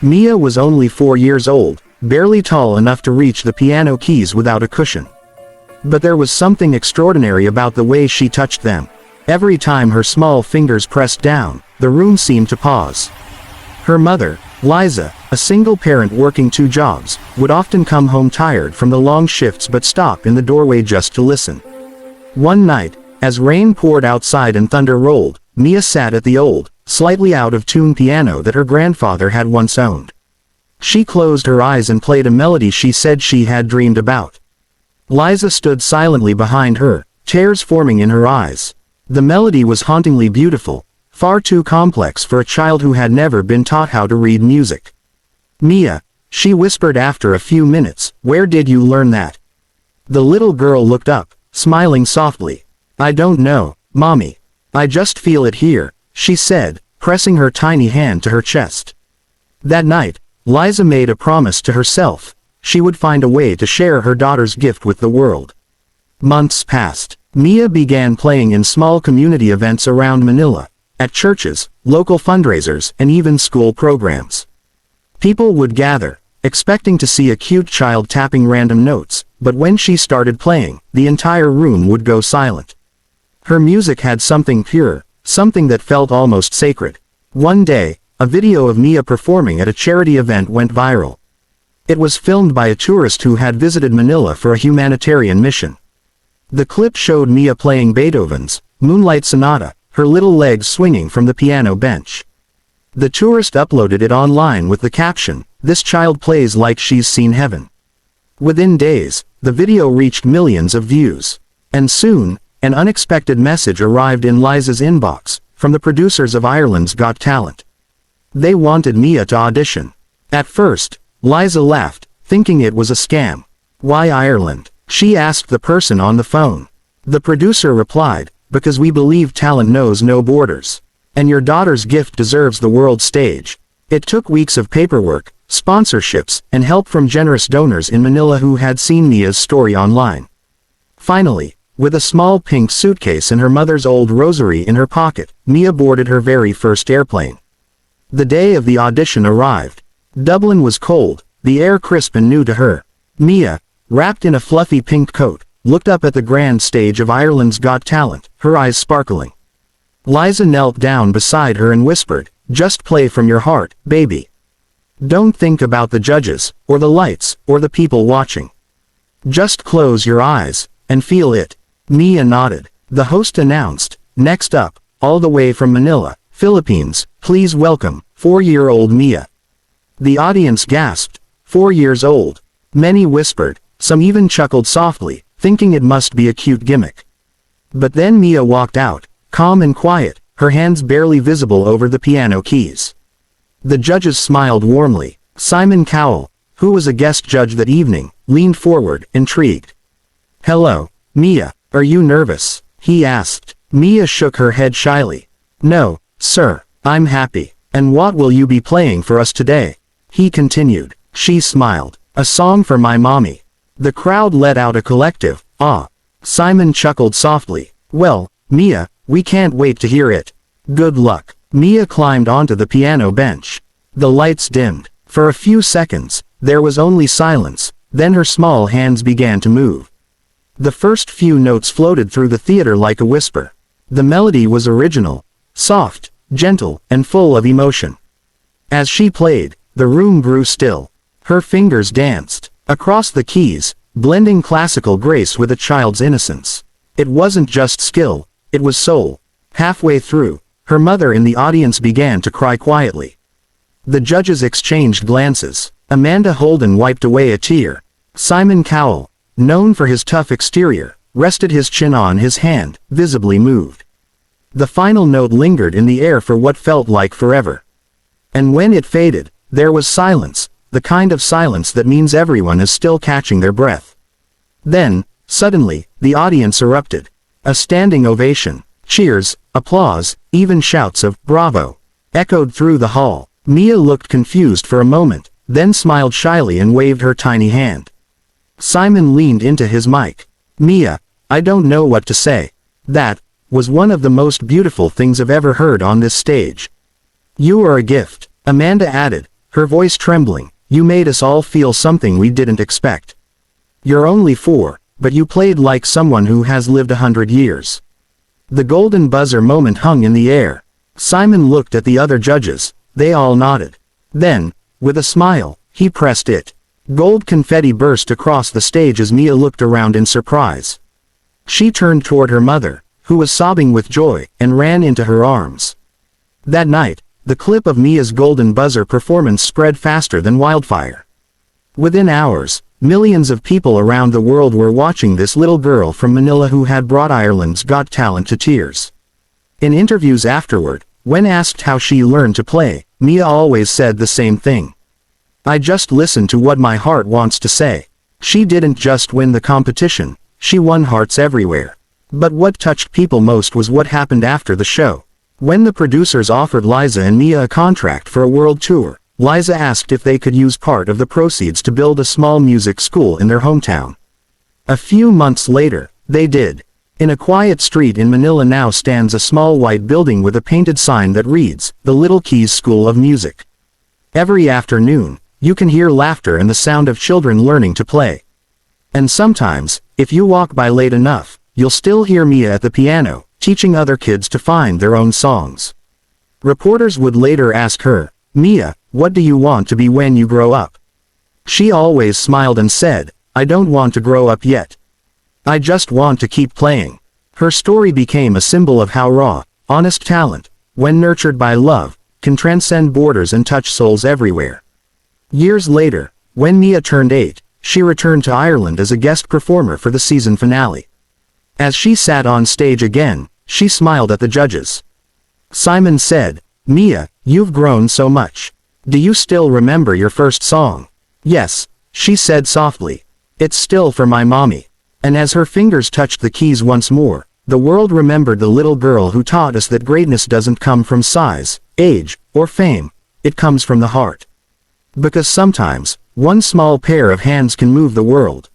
Mia was only 4 years old, barely tall enough to reach the piano keys without a cushion. But there was something extraordinary about the way she touched them. Every time her small fingers pressed down, the room seemed to pause. Her mother, Liza, a single parent working 2 jobs, would often come home tired from the long shifts but stop in the doorway just to listen. One night, as rain poured outside and thunder rolled, Mia sat at the old, slightly out-of-tune piano that her grandfather had once owned. She closed her eyes and played a melody she said she had dreamed about. Liza stood silently behind her, tears forming in her eyes. The melody was hauntingly beautiful, far too complex for a child who had never been taught how to read music. "Mia," she whispered after a few minutes, "where did you learn that?" The little girl looked up, smiling softly. "I don't know, Mommy. I just feel it here," she said, pressing her tiny hand to her chest. That night, Liza made a promise to herself. She would find a way to share her daughter's gift with the world. Months passed. Mia began playing in small community events around Manila, at churches, local fundraisers, and even school programs. People would gather, expecting to see a cute child tapping random notes, but when she started playing, the entire room would go silent. Her music had something pure, something that felt almost sacred. One day, a video of Mia performing at a charity event went viral. It was filmed by a tourist who had visited Manila for a humanitarian mission. The clip showed Mia playing Beethoven's Moonlight Sonata, her little legs swinging from the piano bench. The tourist uploaded it online with the caption, "This child plays like she's seen heaven." Within days, the video reached millions of views. And soon, an unexpected message arrived in Liza's inbox, from the producers of Ireland's Got Talent. They wanted Mia to audition. At first, Liza laughed, thinking it was a scam. "Why Ireland?" she asked the person on the phone. The producer replied, "Because we believe talent knows no borders. And your daughter's gift deserves the world stage." It took weeks of paperwork, sponsorships, and help from generous donors in Manila who had seen Mia's story online. Finally, with a small pink suitcase and her mother's old rosary in her pocket, Mia boarded her very first airplane. The day of the audition arrived. Dublin was cold, the air crisp and new to her. Mia, wrapped in a fluffy pink coat, looked up at the grand stage of Ireland's Got Talent, her eyes sparkling. Liza knelt down beside her and whispered, "Just play from your heart, baby. Don't think about the judges, or the lights, or the people watching. Just close your eyes, and feel it." Mia nodded. The host announced, "Next up, all the way from Manila, Philippines, please welcome, 4-year-old Mia." The audience gasped. 4 years old. Many whispered, some even chuckled softly, thinking it must be a cute gimmick. But then Mia walked out, calm and quiet, her hands barely visible over the piano keys. The judges smiled warmly. Simon Cowell, who was a guest judge that evening, leaned forward, intrigued. "Hello, Mia, are you nervous?" he asked. Mia shook her head shyly. "No, sir, I'm happy. And what will you be playing for us today?" he continued. She smiled. "A song for my mommy." The crowd let out a collective, "Ah." Simon chuckled softly. "Well, Mia, we can't wait to hear it. Good luck." Mia climbed onto the piano bench. The lights dimmed. For a few seconds, there was only silence, then her small hands began to move. The first few notes floated through the theater like a whisper. The melody was original, soft, gentle, and full of emotion. As she played, the room grew still. Her fingers danced across the keys, blending classical grace with a child's innocence. It wasn't just skill, it was soul. Halfway through, her mother in the audience began to cry quietly. The judges exchanged glances. Amanda Holden wiped away a tear. Simon Cowell, known for his tough exterior, rested his chin on his hand, visibly moved. The final note lingered in the air for what felt like forever. And when it faded, there was silence, the kind of silence that means everyone is still catching their breath. Then, suddenly, the audience erupted. A standing ovation, cheers, applause, even shouts of "Bravo!" echoed through the hall. Mia looked confused for a moment, then smiled shyly and waved her tiny hand. Simon leaned into his mic. "Mia, I don't know what to say. That was one of the most beautiful things I've ever heard on this stage." "You are a gift," Amanda added, her voice trembling, "You made us all feel something we didn't expect. You're only 4, but you played like someone who has lived 100 years." The golden buzzer moment hung in the air. Simon looked at the other judges, they all nodded. Then, with a smile, he pressed it. Gold confetti burst across the stage as Mia looked around in surprise. She turned toward her mother, who was sobbing with joy, and ran into her arms. That night, the clip of Mia's golden buzzer performance spread faster than wildfire. Within hours, millions of people around the world were watching this little girl from Manila who had brought Ireland's Got Talent to tears. In interviews afterward, when asked how she learned to play, Mia always said the same thing. "I just listen to what my heart wants to say." She didn't just win the competition, she won hearts everywhere. But what touched people most was what happened after the show. When the producers offered Liza and Mia a contract for a world tour, Liza asked if they could use part of the proceeds to build a small music school in their hometown. A few months later, they did. In a quiet street in Manila now stands a small white building with a painted sign that reads, "The Little Keys School of Music." Every afternoon, you can hear laughter and the sound of children learning to play. And sometimes, if you walk by late enough, you'll still hear Mia at the piano, teaching other kids to find their own songs. Reporters would later ask her, "Mia, what do you want to be when you grow up?" She always smiled and said, "I don't want to grow up yet. I just want to keep playing." Her story became a symbol of how raw, honest talent, when nurtured by love, can transcend borders and touch souls everywhere. Years later, when Mia turned 8, she returned to Ireland as a guest performer for the season finale. As she sat on stage again, she smiled at the judges. Simon said, "Mia, you've grown so much. Do you still remember your first song?" "Yes," she said softly. "It's still for my mommy." And as her fingers touched the keys once more, the world remembered the little girl who taught us that greatness doesn't come from size, age, or fame. It comes from the heart. Because sometimes, one small pair of hands can move the world.